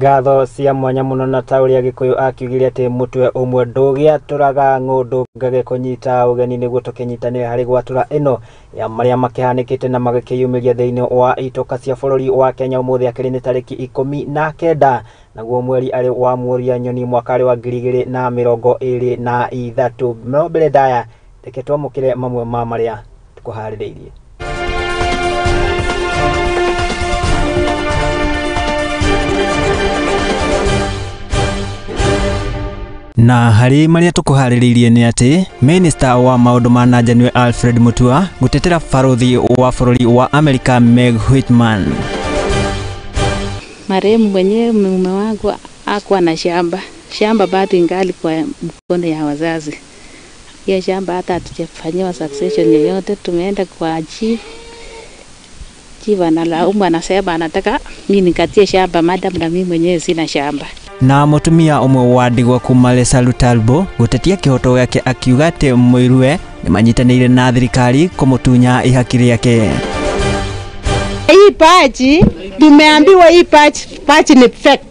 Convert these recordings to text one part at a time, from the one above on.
Ngatho cia mwanya muno na tauri ya Gikuyu akiugire ati mutwe umwe ndugia turaga ngundu ngage kunyita ugeni niguo tukinyitanira hari gwatura ino ya maria makihanikite na magikiyumiria thiini wa itoka cia bururi wa Kenya umuthi akiri ni tariki 19 naguo mweri ari wa muria nyoni mwaka wa 2023 mbere daya teketwa mukire mamwe ma maria tukuhaririirie. Na hari maria tukuhaririirie ni ati Minister wa maundu ma nanja niwe Alfred Mutua gutetera baruthi wa bururi wa America Meg Whitman. Marehemu mwenyewe mume wangu hakuwa na shamba bado ingali kwa mkono ya wazazi. Hiyo shamba hata hatujafanywa succession yoyote. Tumeenda kwa chief analaumu, anasema anataka mimi nikatie shamba madam na mimi mwenyewe sina shamba. Na mutumia umwe wa ndigwa kuma Lesa Lutalbo gutetia kihoto yake akiuga ati muirwe ni manyitanire na thirikari kumutunya ihaki yake. Hii pachi tumeambiwa hii pachi ni fake.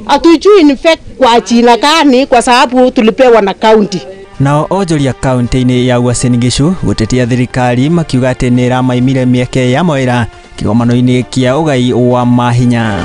Hatujui ni fake kwa jina gani kwa sababu tulipewa na county. Nao ojoria county-ini ya Uasin Gishu gutetia thirikari makiuga ati ni ramaimire mieke ya moira kigomano-ini kia ugai wa mahinya.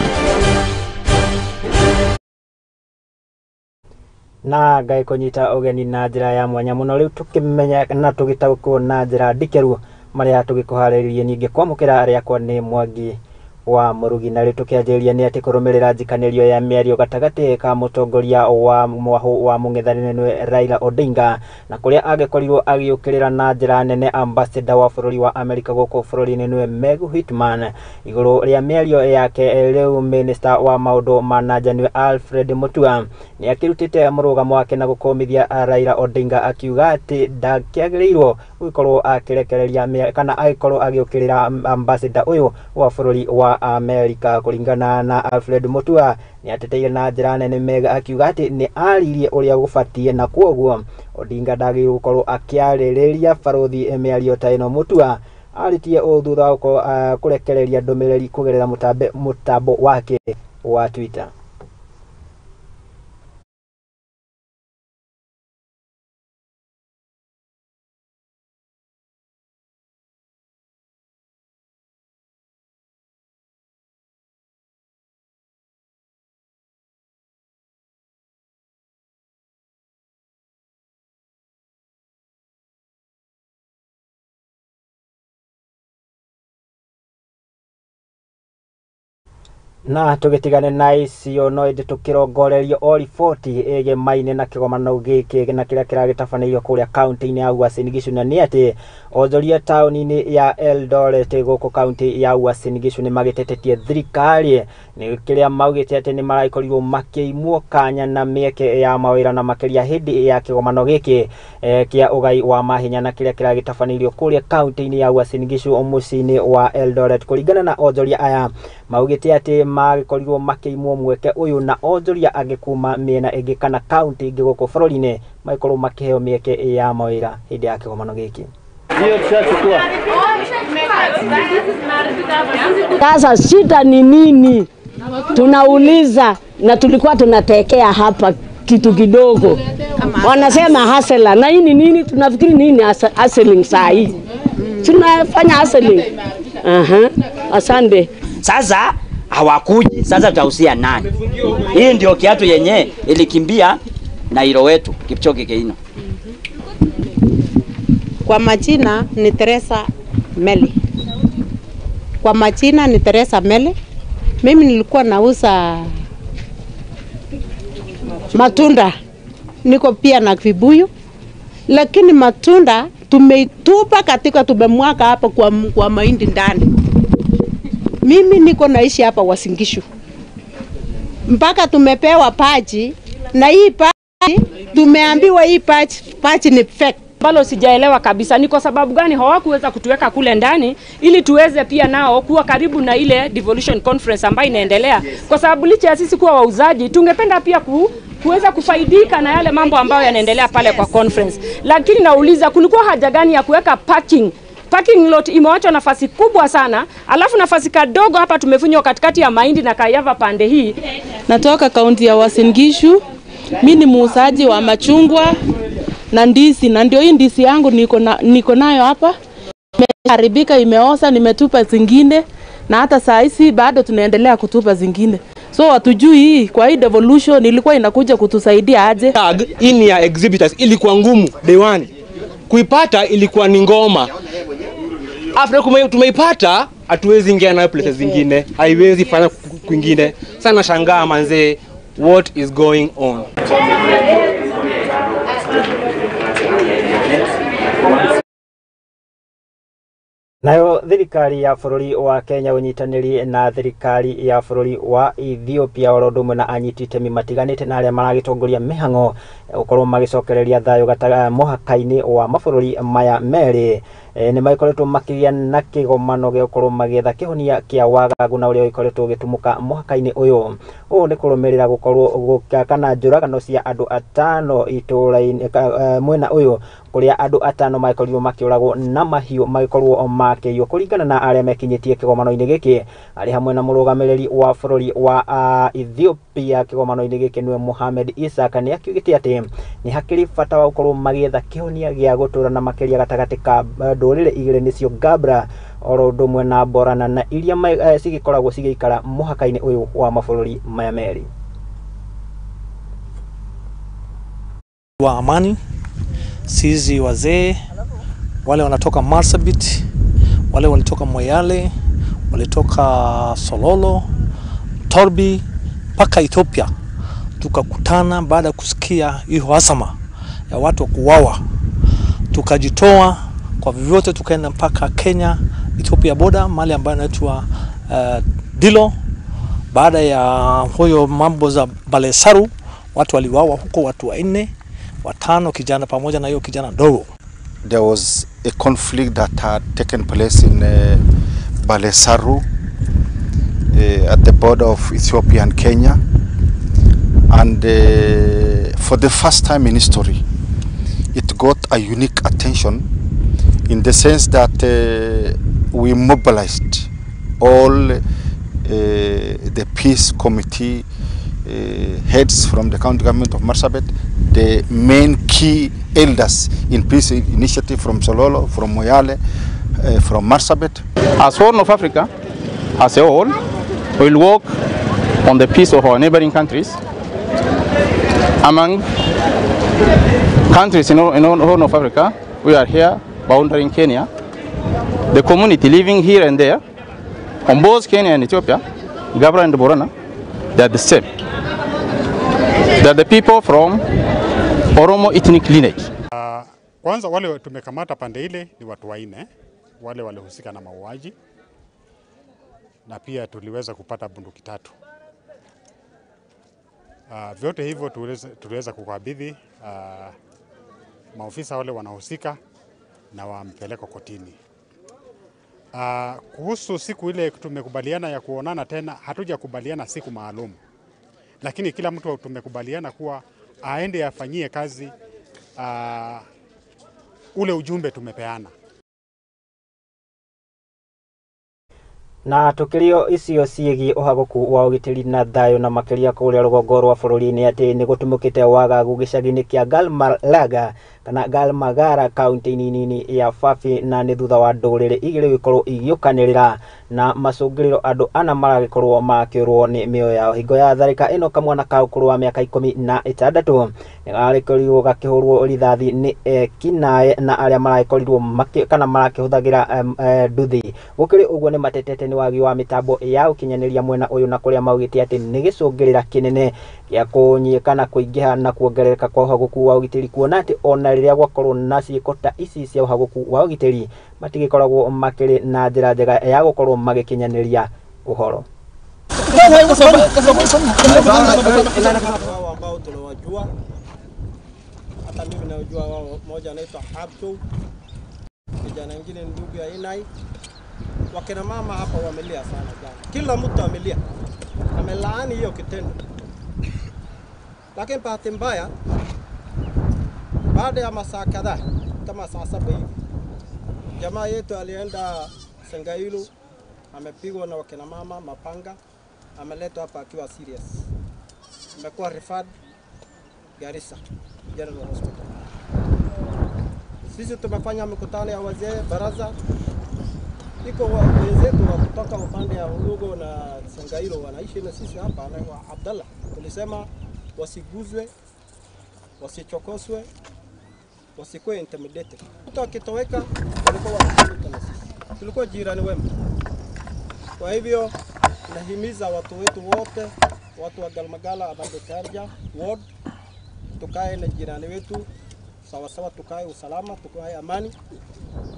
Na ngai kunyita ugeni na njira ya mwanya muno riu tukimenya na tugitaukwo na njira ndikeru maria tugikuhariririe ninge kwamukira aria kwa ni Mwangi wa Murugi na riu tukianjiria ni ati kurumirira njikanirio ya miario gatagati ka mutongoria wa mwahu wa mung'ethaniro Raila Odinga na kuria agikorirwo agiukirira na njira nene ambassador wa bururi wa America guku bururi-ini niwe Meg Whitman iguru ria miario yake riu Minister wa maundu ma nanja niwe Alfred Mutua ni akirutite murugamo wake na gukomithia Raila Odinga akiuga ati ndakiagiriirwo gukorwo akirekereria kana agikorwo agiukirira ambassador uyu wa bururi wa America. Kulingana na Alfred Mutua ni ateteire na njira nene Meg akiuga ati ni aririe uria gubatie na kwoguo Odinga ndagiri gukorwo akiaririria baruthi miario ta ino. Mutua aritie thutha wa kurekereria ndumiriri kugerera mutambo wake wa Twitter. Na tugitigane na icio no indi tukirongorerio o riboti ege maine na kigomano giki na kiria kiragitabaneirio kuria county-ini ya Uasin Gishu na ni ati onjoria town-ini ya Eldoret guku county ya Uasin Gishu ni magitetetie thirikari ni kiria maugite ati ni maraikorirwo makiimwo kanya na mieke ya mawira na makiria hindi ya kigomano giki kia ugai wa mahinya na kiria kiragitabaneirio kuria county-ini ya Uasin Gishu omucini wa Eldoret. Kulingana na onjoria aya maugite ati magikorirwo makiimwo mweke uyu na onjoria agikuma miena ingi kana county ingi guku bururi-ini maikorwo makiheo mieke ya mawira hindi ya kigomano giki. Sasa shida ni nini? Tunauliza na tulikuwa tunatekea hapa kitu kidogo. Wanasema hustler na hii ni nini? Tunafikiri nini hustling saa hii? Tunafanya hustling. Asante. Sasa hawakuji, sasa tutausia nani? Hii ndio kiatu yenye ilikimbia na hilo wetu Kipchoge Keino. Kwa majina ni Teresa Meli. Kwa majina ni Teresa Meli. Mimi nilikuwa nauza matunda. Niko pia na vibuyu. Lakini matunda tumeitupa katika tumemwaga hapa kwa mahindi ndani. Mimi niko naishi hapa Uasin Gishu. Mpaka tumepewa paji na hii paji tumeambiwa hii paji ni fake. Balo sijaelewa kabisa ni kwa sababu gani hawakuweza kutuweka kule ndani ili tuweze pia nao kuwa karibu na ile devolution conference ambayo inaendelea, kwa sababu licha ya sisi kuwa wauzaji tungependa pia kuweza kufaidika na yale mambo ambayo yanaendelea pale kwa conference. Lakini nauliza kulikuwa haja gani ya kuweka parking parking lot imewachwa nafasi kubwa sana, alafu nafasi kadogo hapa tumefunywa katikati ya mahindi na kayava pande hii. Natoka kaunti ya Uasin Gishu. Mimi ni muuzaji wa machungwa na ndizi, na ndio hii ndizi yangu niko nayo hapa. Imeharibika, imeoza, nimetupa zingine na hata saa hizi bado tunaendelea kutupa zingine. So hatujui hii kwa hii devolution ilikuwa inakuja kutusaidia aje. Tag ini ya exhibitors ilikuwa ngumu day one. Kuipata ilikuwa ni ngoma. After tumeipata hatuwezi ingia na places zingine, haiwezi fanya kwingine. Sana shangaa manze, what is going on? Nayo thirikari ya bũrũri wa Kenya ũnyitanĩri na thirikari ya bũrũri wa Ethiopia oro ũndũ ũmwe na anyiti itemi matiganĩte na arĩa maragitongoria mĩhang'o gũkorwo magicokereria thayũ mũhaka-inĩ wa mabũrũri maya merĩ nĩ magĩkoretwo makĩgĩa na kĩgomano gĩa gũkorwo magĩetha kĩhonia kĩa wagagu na ũrĩa ũgĩkoretwo ũgĩtumũka mũhaka-inĩ ũyũ. Ũũ nĩ kũrũmĩrĩra gũkorwo kana njũragano cia andũ atano itũũra-inĩ mwena ũyũ kũrĩa andũ atano magĩkorirwo makĩũragwo na mahiũ magĩkorwo makĩiywo kũringana na arĩa mekinyĩtie kĩgomano-inĩ gĩkĩ arĩ hamwe na mũrũgamĩrĩri wa bũrũri wa Ethiopia kĩgomano-inĩ gĩkĩ nĩwe Mohamed Isaac nĩ akiugĩte atĩ nĩ hakĩrĩ bata wa gũkorwo magĩetha kĩhonia gĩa gũtũũra na makĩria gatagatĩ ka ndũrĩrĩ igĩrĩ nĩcio Gabra oro ũndũ ũmwe na Borana na iria cigĩkoragwo cigĩikara mũhaka-inĩ ũyũ wa mabũrũri maya merĩ. Wa amani, sisi wazee wale wanatoka Marsabit, wale walitoka Moyale, walitoka Sololo, Torbi, paka Ethiopia. Tukakutana baada kusikia hiyo hasama ya watu kuuawa. Tukajitoa kwa vyovyote tukaenda mpaka Kenya, Ethiopia border, mahali ambayo inaitwa Dilo. Baada ya huyo mambo za Balesaru, watu waliuawa huko, watu 4, 5 kijana pamoja na hiyo kijana dogo. There was a conflict that had taken place in Balesaru at the border of Ethiopia and Kenya, and for the first time in history it got a unique attention in the sense that we mobilized all the peace committee heads from the county government of Marsabit, the main key elders in peace initiative from Sololo, from Moyale, from Marsabit. As Horn of Africa, as a whole, will work on the peace of our neighboring countries. Among countries in Horn of Africa, we are here boundary Kenya. The community living here and there, on both Kenya and Ethiopia, Gabra and Borana, they are the same. They are the people from Oromo ethnic lineage. Kwanza wale tumekamata pande ile ni watu 4 wale walihusika na mauaji, na pia tuliweza kupata bunduki 3. Vyote hivyo tuliweza kukabidhi maofisa wale wanahusika na wampeleka kotini. Kuhusu siku ile tumekubaliana ya kuonana tena, hatujakubaliana siku maalum, lakini kila mtu tumekubaliana kuwa aende afanyie kazi ule ujumbe tumepeana. Na tukĩrio icio ciĩgiĩ ũhagũku wa ũgitĩri na thayũ na makĩria kũrĩa rũgongo rwa bũrũri-inĩ atĩ nĩ gũtumũkĩte wagagu gĩcagi-inĩ kĩa Galmalaga kana Galmagara kaunti-inĩ nini ya Fafi, na nĩ thutha wa ndũrĩrĩ igĩrĩ gũkorwo igĩũkanĩrĩra na macũngĩrĩro andũ 4 maragĩkorwo makĩũrwo nĩ mĩoyo yao. Hingo ya tharĩka ĩno kamwana ka ũkũrũ wa mĩaka 16 nĩgagĩkorirwo gakĩhũrwo rithathi nĩ ekinaĩ na arĩa maragĩkorirwo kana marakĩhũthagĩra nduthi. Gũkĩrĩ ũguo nĩ matetete nĩ wagi wa mĩtambo ya ũkinyanĩria mwena ũyũ, na kũrĩa maugĩte atĩ nĩ gĩcũngĩrĩra kĩnene gĩa kũnyihĩka na kũingĩha na kuongerereka kwa ũhagũku wa ũgitĩri, kuona atĩ ona rĩrĩa gwakorwo na ciĩko ta ici cia ũhagũku wa ũgitĩri matigĩkoragwo makĩrĩ na njĩra njega ya gũkorwo magĩkinyanĩria ũhoro. Ambao tunawajua, hata mimi najua wao, mmoja anaitwa Abdu, kijana mwingine ndugu ya Inai. Wakina mama hapa wamelia sana jana, kila mtu amelia, amelaani hiyo kitendo. Lakini bahati mbaya, baada ya masaa kadhaa kama saa 7 hivi, Jamaa yetu alienda Sengailu, amepigwa na wakina mama mapanga, ameletwa hapa akiwa serious. Amekuwa referred Garissa General Hospital. Sisi tumefanya mkutano ya wazee baraza. Iko wenzetu wa kutoka upande ya Ulugo na Sengairo wanaishi na sisi hapa na Abdallah. Tulisema wasiguzwe, wasichokoswe, wasikuwe intimidated. Mtu akitoweka walikuwa wanashughulika na sisi. Tulikuwa jirani wema. Kwa hivyo nahimiza watu wetu wote, watu wa Galmagala, Abande Karja, ward, tukae na jirani wetu sawa sawa, tukae usalama, tukae amani.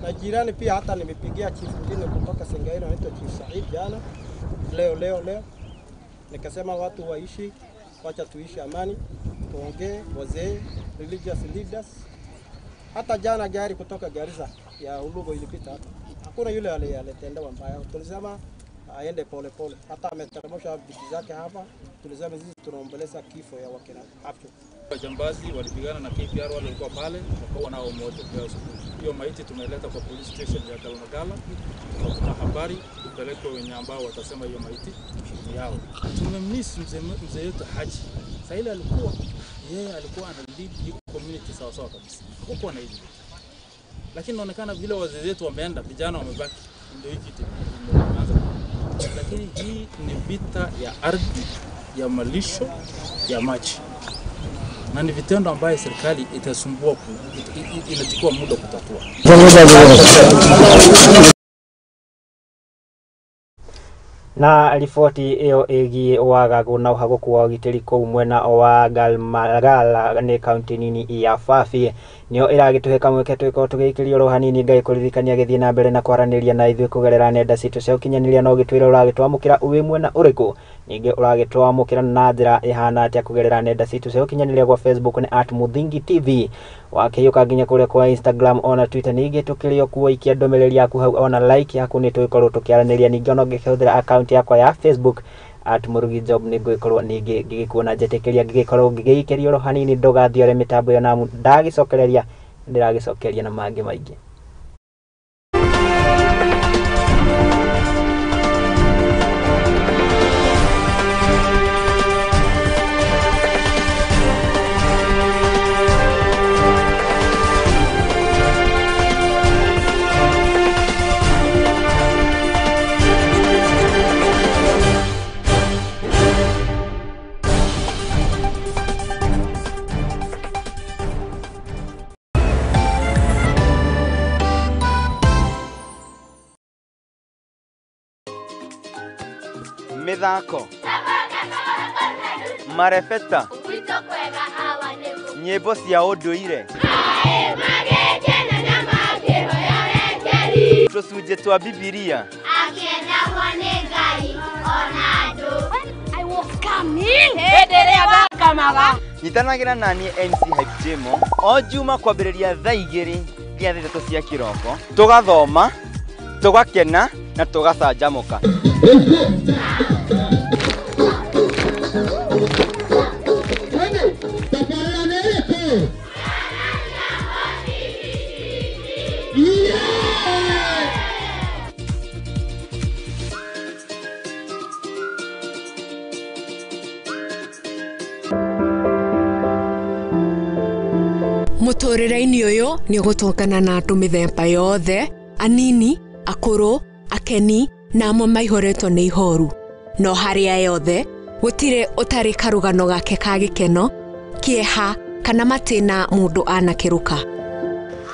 Na jirani pia hata nimepigia chief mwingine kutoka Sengairo anaitwa Chief Said jana leo nikasema watu waishi, wacha tuishi amani, tuongee wazee, religious leaders. Hata jana gari kutoka Garissa ya Ulugo ilipita hapa, hakuna yule alitendewa mbaya. Tulisema aende pole pole, hata ameteremsha vitu zake hapa. Tulisema sisi tunaomboleza kifo ya wakina hapo. Wajambazi walipigana na KPR, wale walikuwa pale, wakawa nao moja kwa hiyo maiti tumeleta kwa police station ya Galmagala. Tuna habari tupeleke wenye ambao watasema hiyo maiti ni yao. Tumemiss mzee yetu Haji. Sasa ile alikuwa ana lead hiyo community sawa sawa kabisa. Hakuwa na hiyo. Lakini inaonekana vile wazee wetu wameenda, vijana wamebaki. Ndio hiki tumeanza. Lakini hii ni vita ya ardhi, ya malisho, ya maji. Na ni vitendo ambayo serikali itasumbua inachukua muda kutatua. Na riboti iyo igi wagagu na uhaguku wa ugitiri kou mwena wa Galmagala ni kaunti nini ya Fafi nio iragituheka mweke twiko tugikirio ro hanini ngai kuririkania githii na mbere na kwaraniria na ithui kugerera nenda citu cia ukinyaniria no gitwira uragitwamukira uwi mwena uriku ninge uragitwamukira na njira ihana atia kugerera nenda citu cia ukinyaniria kwa Facebook ni @muthingi tv wakiyuka nginya kuria kwa Instagram ona Twitter ninge tukirio kuikia ndomereri yaku hau ona like yaku ni twikorwo tukiaraniria ninge no ngihudira account yakwa ya Facebook @Murugi Job ni gwikorwo ninge ngigikuona njetekeria ngigikorwo ngigiikerio ro hanini ndogathiore mitambo yo na ndagicokereria ndiragicokeria na mangi maingi. Mithako marefeta nyimbo cia unduire tucunjĩ twa Bibilia nyitanagira nani MC Hype Jemo o juma kwambĩrĩria thaa 2 nginya 3 cia kĩroko tugathoma tugakena na tugacanjamũka. Muturire-ini uyu ni gutokana na andu mithemba yothe, anini, akuru, akeni na amwe maihoretwo ni ihoru. No haria yothe gutire utari karugano gake ka gikeno, kieha kana matina mundu anakiruka.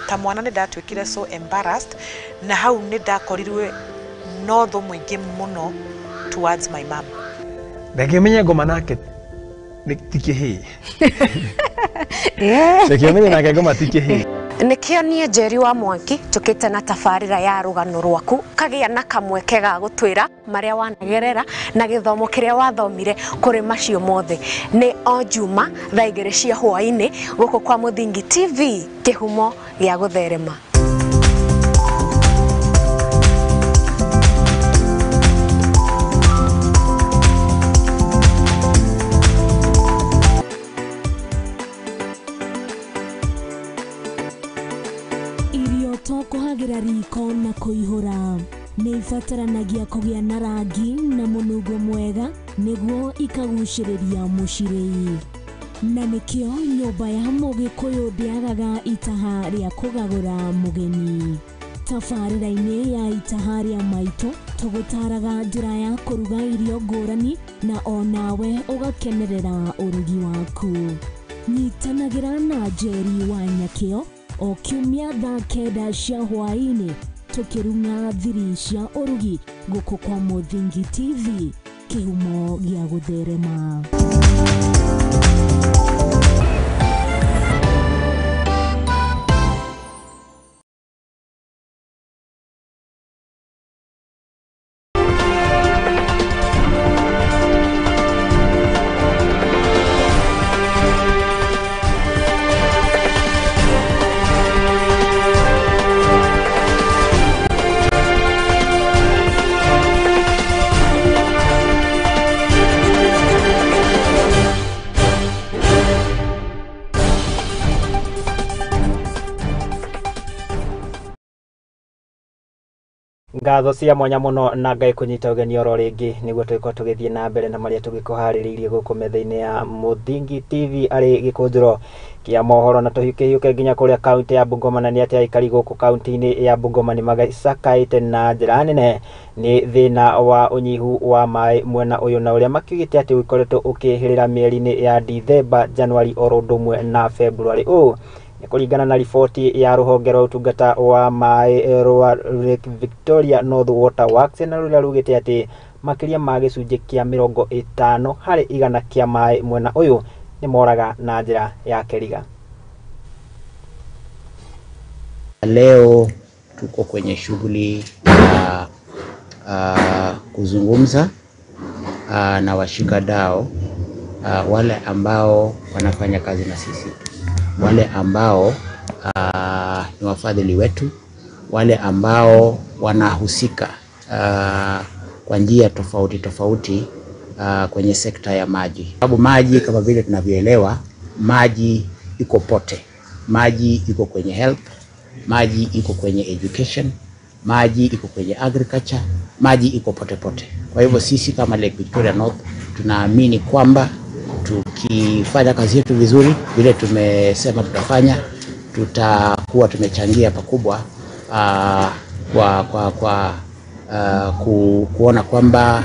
Ta mwana ni ndatwikire so embarrassed na hau ni ndakorirwe no tho mwingi muno towards my mom. Ndakimenya ngoma nake tikihi. Ndakimenya nake ngoma tikihi. Nikio nie Njeri wa Mwangi tukite na tafarira ya rugano rwaku kagia na kamweke ga gutwira maria wanagerera na githomo kiria wathomire kuri macio mothe ni o juma thaa 2 cia hwaini guku kwa Muthingi TV kihumo gia gutherema. kũhũthagĩra riko na kũihũra. Nĩ ibataranagia kũgĩa na rangi na mũnungo mwega nĩguo ikagucĩrĩria mũcirĩi. Na nĩkĩo nyũmba ya Mũgĩkũyũ ndĩagaga itaha rĩa kũgagũra mũgeni. Tabarĩra-inĩ ya itaha rĩa maitũ tũgũtaraga njĩra ya kũruga irio ngũrani na onawe ũgakenerera ũrugi waku. Nyitanagĩra na Njeri wa Nyakĩo o kiumia thaa 9 cia hwaĩ-inĩ tũkĩruga thiri cia ũrugi gũkũ kwa Mũthingi TV, kĩhumo gĩa gũtherema. Ngatho cia mwanya muno na Ngai kunyita ũgeni oro rĩngĩ nĩguo tũgĩkorwo tũgĩthiĩ na mbere na marĩa tũgĩkũharĩrĩirie gũkũ metha-inĩ ya Mũthingi TV arĩ Gikunjuro kia mohoro, na tũhiũke nginya kũrĩa kaunti ya Bungoma. Na nĩ atĩ aikari gũkũ kaunti-inĩ ya Bungoma nĩ magĩcakaĩte na njĩra nene nĩ thĩna wa ũnyihu wa maĩ mwena ũyũ, na ũrĩa makiugĩte atĩ ũkoretwo ũkĩhĩrĩra mĩeri-inĩ ya Dithemba, Januari oro ũndũ ũmwe na February. Nĩ kũringana na riboti ya rũhonge rwa ũtungata wa maĩ rwa Lake Victoria North Water Works, na rũrĩa rugĩte atĩ makĩria ma gĩcunjĩ kĩa 50 harĩ igana kĩa maĩ mwena ũyũ nĩ moraga na njĩra ya kĩriga. Leo tuko kwenye shughuli ya kuzungumza na washikadau wale ambao wanafanya kazi na sisi, wale ambao ni wafadhili wetu, wale ambao wanahusika kwa njia tofauti tofauti kwenye sekta ya maji. Sababu maji kama vile tunavyoelewa, maji iko pote. Maji iko kwenye health, maji iko kwenye education, maji iko kwenye agriculture, maji iko pote pote. Kwa hivyo sisi kama Lake Victoria North tunaamini kwamba tukifanya kazi yetu vizuri vile tumesema tutafanya, tutakuwa tumechangia pakubwa kuona kwamba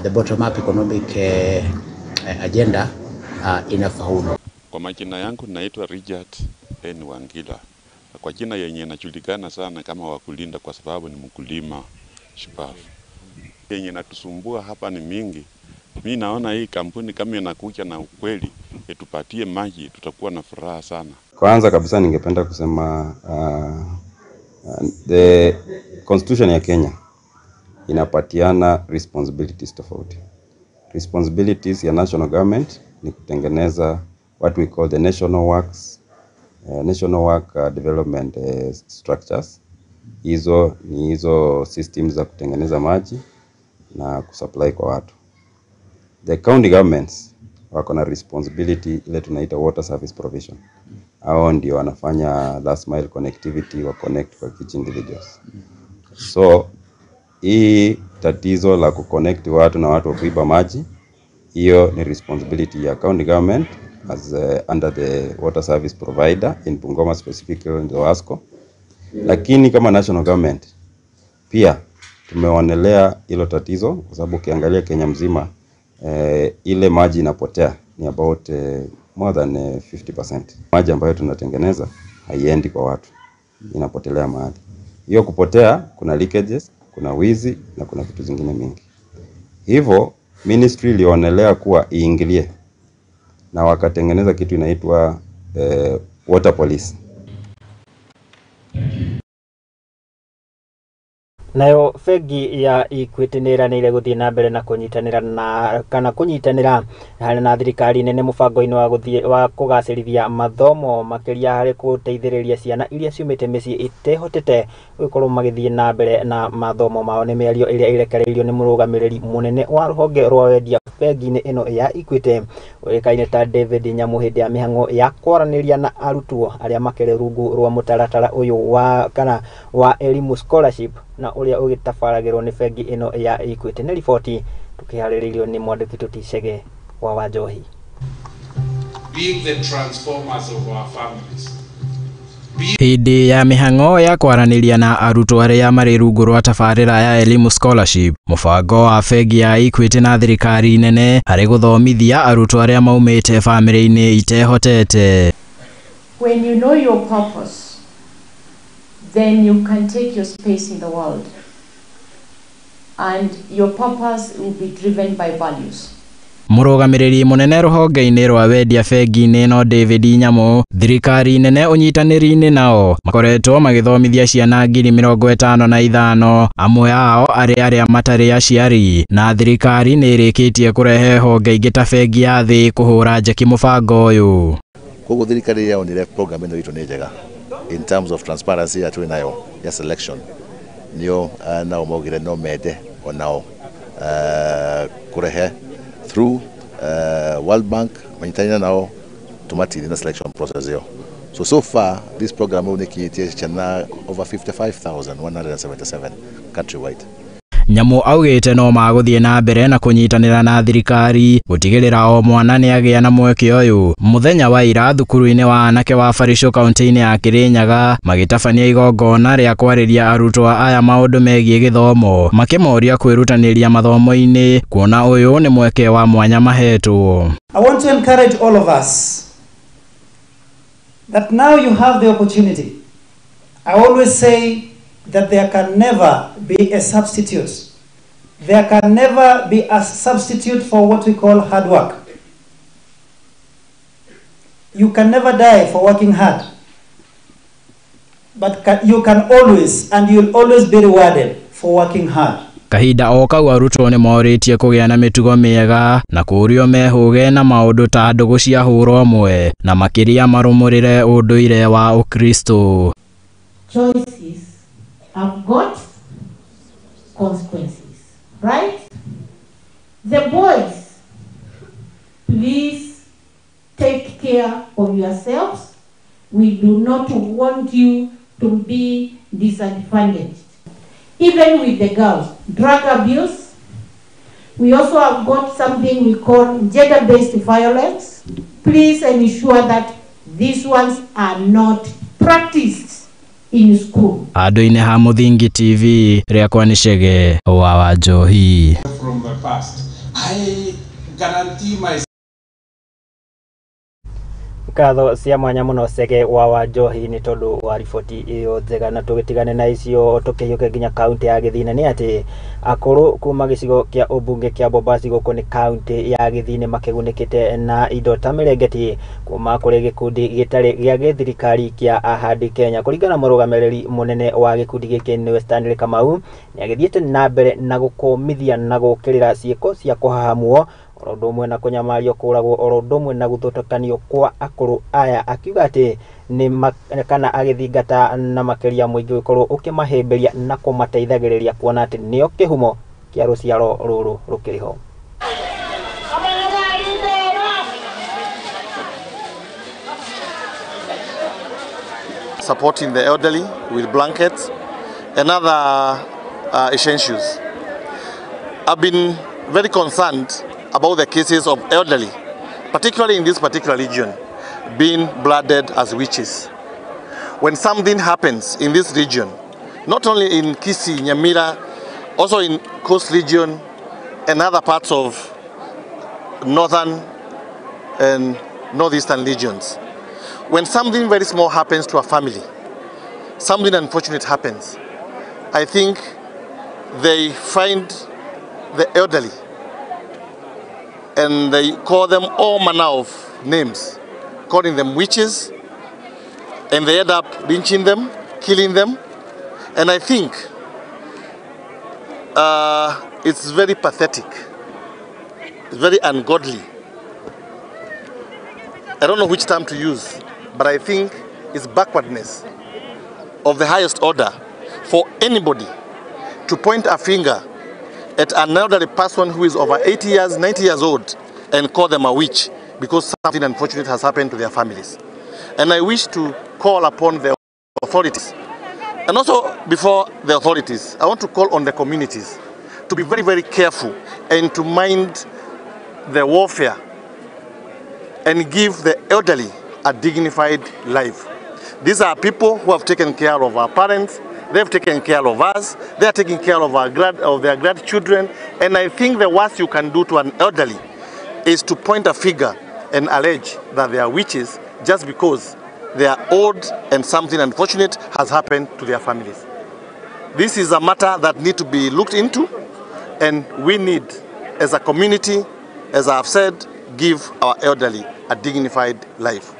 the bottom up economic agenda inafaulu. Kwa majina yangu naitwa Richard N. Wangila. Kwa jina yenye najulikana sana kama Wakulinda kwa sababu ni mkulima shupavu. Yenye natusumbua hapa ni mingi. Mimi naona hii kampuni kama inakuja na ukweli itupatie maji, tutakuwa na furaha sana. Kwanza kabisa ningependa kusema the constitution ya Kenya inapatiana responsibilities tofauti. Responsibilities ya national government ni kutengeneza what we call the national work development structures. Hizo ni hizo systems za kutengeneza maji na kusupply kwa watu. The county governments wako na responsibility ile tunaita water service provision. Hao ndio wanafanya last mile connectivity, wa connect kwa each individuals. So hii tatizo la kuconnect watu na watu wa kuiba maji, hiyo ni responsibility ya county government as under the water service provider in Bungoma, specifically in the Wasco. Lakini kama national government pia tumeonelea hilo tatizo kwa sababu ukiangalia Kenya mzima ile maji inapotea ni about more than 50%. Maji ambayo tunatengeneza haiendi kwa watu, inapotelea mahali. Hiyo kupotea kuna leakages, kuna wizi na kuna vitu zingine mingi. Hivyo ministry ilionelea kuwa iingilie na wakatengeneza kitu inaitwa water police. Nayo bengi ya Equity niranire guthie na mbere na kunyitanira na kana kunyitanira hari na thirikari nene mubango-ini wa guthie wa kugacirithia mathomo makiria hari guteithiriria ciana iria ciumite micii itehotete gukorwo magithie na mbere na mathomo mao. Ni miario iria irekereirio ni murugamiriri munene wa ruhonge rwa wendia bengi-ini ino ya Equity urikaine ta David Nyamu hindi ya mihango ya kwaraniria na arutwo aria makere rungu rwa mutaratara uyu wa kana wa elimu scholarship na uria ugitabaragirwo ni bengi ino ya Equity. Ni riboti tukihariririo ni mwandiki Tuticege wa Wanjohi. Being the transformers of our families. Hindi ya mihango ya kwaraniria na arutwo aria mari rungu rwa tabarira ya elimu scholarship, mubango wa bengi ya Equity na thirikari nene hari guthomithia arutwo aria maumite family-ini itehotete. When you know your purpose, then you can take your space in the world, and your purpose will be driven by values. Murugamiriri munene ruhonge-ini rwa wendia bengi-ini no David Nyamu thirikari nene unyitaniri-ini nao makoretwo magithomithia ciana 55,000 amwe ao aria matari aciari, na thirikari ni irikitie kurehe honge ingi ta bengi ya thi kuhura njeki mubango uyu. Koguo thirikari yaonire program ino itu ni njega in terms of transparency atu nayo ya selection nio nao maugire no mende onao kurehe through World Bank manyitanira nao tumatiri na selection process yo. So far this program unikitie chana over 55,177 countrywide. Nyamu augite no maguthie na mbere na kunyitanira na thirikari gutigirira o mwana ni agia na mweke uyu. Muthenya wa ira thukuru-ini wa anake wa Farisho kaunti-ini ya Kirinyaga magitabania igongona ria kwariria arutwo aya maundu megie githomo makimoria kwirutaniria mathomo-ini kuona uyu ni mweke wa mwanya mahetwo. I want to encourage all of us that now you have the opportunity. I always say that there can never be a substitute. There can never be a substitute for what we call hard work. You can never die for working hard. But you can always, and you'll always be rewarded for working hard. Kahinda o kau arutwo ni moritie kugia na mitugo miega na kurio mehuge na maundu ta ndugu cia huro mwe na makiria marumurire unduire wa Ukristo. Choices have got consequences, right? The boys, please take care of yourselves. We do not want you to be disadvantaged. Even with the girls, drug abuse. We also have got something we call gender-based violence. Please ensure that these ones are not practiced in school. Ado-ini ha Muthingi TV riakwa ni Chege wa Wanjohi. From the past, I guarantee myself. Katho cia mwanya muno Chege wa Wanjohi ni tondu wa riboti iyo njega, na tugitigane na icio tukiyuke nginya kaunti ya Githine ni ati akuru kuma gicigo kia ubunge kia Bombasi guku ni kaunti ya Githine makigunikite na indo ta mirengeti kuma kuri gikundi gitari gia githirikari kia Ahadi Kenya. Kuringana murugamiriri munene wa gikundi giki ni Stanley Kamau ni agithiete na mbere na gukomithia na gukirira ciiko cia kuhahamwo oro umwe na kunyamario kuragwo oro umwe na guthotokanio kwa akuru aya, akiuga ati ni kana agithingata na makiria muingi gukorwo ukimahemberia na kumateithagiriria kuona ati nio kihumo kia ruciaro ruru rukiriho. Supporting the elderly with blankets and other essentials. I've been very concerned about the cases of elderly, particularly in this particular region, being blooded as witches. When something happens in this region, not only in Kisii, Nyamira, also in Coast region and other parts of northern and northeastern regions, when something very small happens to a family, something unfortunate happens, I think they find the elderly and they call them all manner of names, calling them witches, and they end up lynching them, killing them. And I think it's very pathetic. It's very ungodly. I don't know which term to use, but I think it's backwardness of the highest order for anybody to point a finger at an elderly person who is over 80 years, 90 years old and call them a witch because something unfortunate has happened to their families. And I wish to call upon the authorities. And also before the authorities, I want to call on the communities to be very, very careful and to mind the warfare and give the elderly a dignified life. These are people who have taken care of our parents, they've taken care of us, they are taking care of their grandchildren, and I think the worst you can do to an elderly is to point a finger and allege that they are witches just because they are old and something unfortunate has happened to their families. This is a matter that needs to be looked into, and we need, as a community, as I have said, give our elderly a dignified life.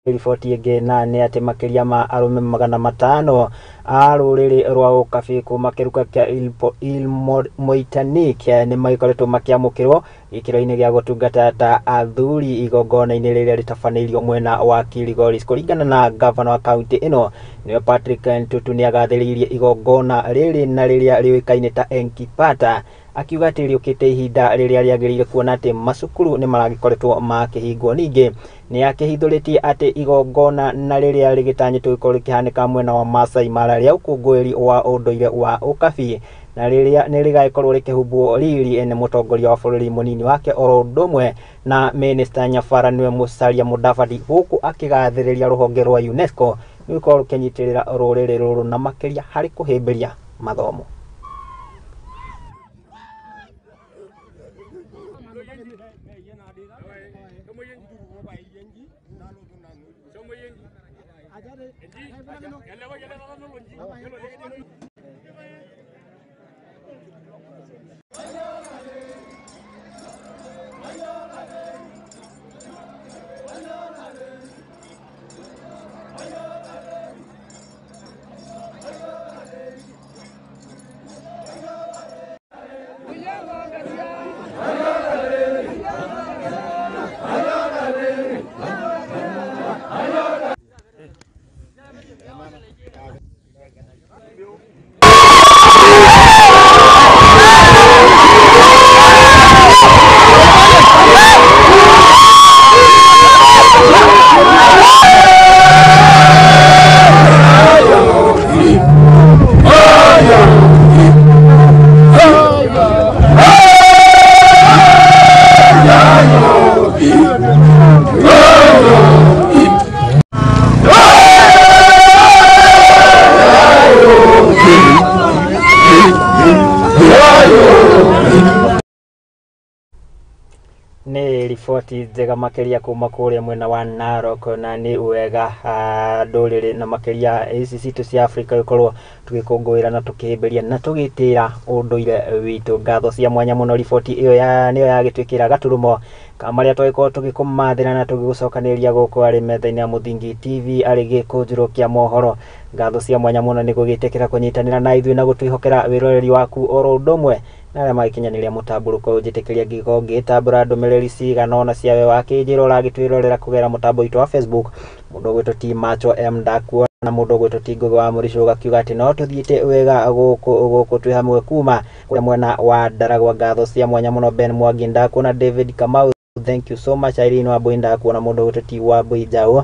Riboti ĩngĩ na nĩ atĩ makĩria ma arũme 500 a rũrĩrĩ rwa ũkabi kuma kĩruka kĩa Ilmoitanik nĩ magĩkoretwo makĩamũkĩrwo gĩkĩro-inĩ gĩa gũtungata ta athuri igongona-inĩ rĩrĩa rĩtabanĩirio mwena wa Kilgoris. Kũringana na gavana wa kaunti ĩno nĩwe Patrick Ntutu nĩ agathĩrĩirie igongona rĩrĩ na rĩrĩa rĩũĩkaine ta Enkipata, akiuga atĩ rĩũkĩte ihinda rĩrĩa rĩagĩrĩire kuona atĩ macukuru nĩ maragĩkoretwo makĩhingwo. Ningĩ nĩ akĩhithũrĩtie atĩ igongona na rĩrĩa rĩgĩtanyĩtwo gũkorwo rĩkĩhanĩka mwena wa Masai Mara rĩa ũkũngũĩri wa ũndũire wa ũkabi na rĩrĩa nĩ rĩgagĩkorwo rĩkĩhumbwo riri nĩ mũtongoria wa bũrũri mũnini wake oro ũndũ ũmwe na Minista Nyabara nĩwe Musalia Mudavadi, gũkũ akĩgathĩrĩria rũhonge rwa UNESCO nĩ gũkorwo rũkĩnyitĩrĩra rũrĩrĩ rũrũ na makĩria harĩ kũhĩmbĩria mathomo. Nĩ riboti njega makĩria kuma kũrĩa mwena wa Narok, na nĩ wega ndũrĩrĩ na makĩria ici citũ cia Afrika gũkorwo tũgĩkũngũĩra na tũkĩhĩmbĩria na tũgĩtĩra ũndũire witũ. Ngatho cia mwanya mũno, riboti ĩyo nĩyo yagĩtwĩkĩra gaturumo ka marĩa twagĩkorwo tũgĩkũmathĩra na tũgĩgũcokanĩrĩria gũkũ arĩ metha-inĩ ya Mũthingi TV arĩ Gikunjuro kĩa mohoro. Ngatho cia mwanya mũno nĩ gũgĩtĩkĩra kũnyitanĩra na ithuĩ na gũtwĩhokera wĩroreri waku oro ũndũ ũmwe na arĩa magĩkinyanĩria mũtambũrũko ũnjĩtĩkĩria ngĩkorwo ngĩtambũra ndũmĩrĩri cigana ũna cia we wakĩnjĩra ũragĩtwĩrorera kũgerera mũtambo witũ wa Facebook. Mũndũ ũgwĩtwo ti Macho M ndakuona, na mũndũ ũgwĩtwo ti Ngũgĩ wa Mũricho gakiuga atĩ no tũthiĩte wega gũkũ twĩ hamwe kuma kũrĩa mwena wa Ndaragwa. Ngatho cia mwanya mũno Ben Mwangi ndakuona, David Kamau thank you so much, Irene Wambui ndakuona, mũndũ ũgwĩtwo ti Wambui Njaũ.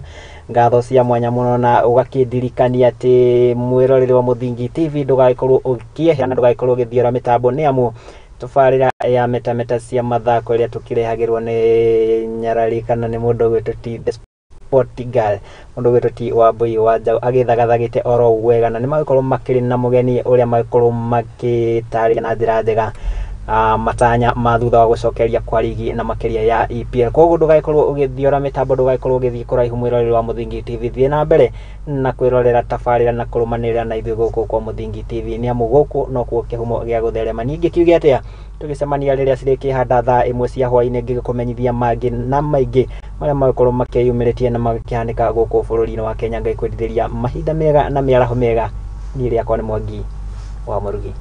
Ngatho cia mwanya mũno na ũgakĩndirikania atĩ mwĩroreri wa Mũthingi TV ndũgagĩkorwo ũkĩehera na ndũgagĩkorwo ũgĩthiora mĩtambo nĩ amu tũbarĩra ya metameta cia mathako ĩrĩa tũkĩrehagĩrwo nĩ Nyarari kana nĩ mũndũ ũgwĩtwo ti Portugal, mũndũ ũgwĩtwo ti Wambui wa Njaũ agĩthagathagĩte oro wega, na nĩ magĩkorwo makĩrĩ na mũgeni ũrĩa magĩkorwo magĩtarĩria na njĩra njega matanya ma thutha wa gũcokeria kwa ligi na makĩria ya EPL. Koguo ndũgagĩkorwo ũgĩthiora mĩtambo, ndũgagĩkorwo ũgĩthiĩ kũraihu, mwĩroreri wa Mũthingi TV thiĩ na mbere na kwĩrorera tabarĩra na kũrũmanĩrĩra na ithuĩ gũkũ kwa Mũthingi TV, nĩ amu gũkũ no kuo kĩhumo gĩa gũtherema. Ningĩ kiuge atĩa tũgĩcemania rĩrĩa cirĩkĩhanda thaa 1 cia hwaĩ-inĩ ngĩgũkũmenyithia mangĩ na maingĩ maria makorwo makiyumiritie na makihanika guku bururi-ini wa Kenya. Ngai kwendithĩria mahinda mega na miaraho mega. Ni riakwa ni Mwangi wa Murugi.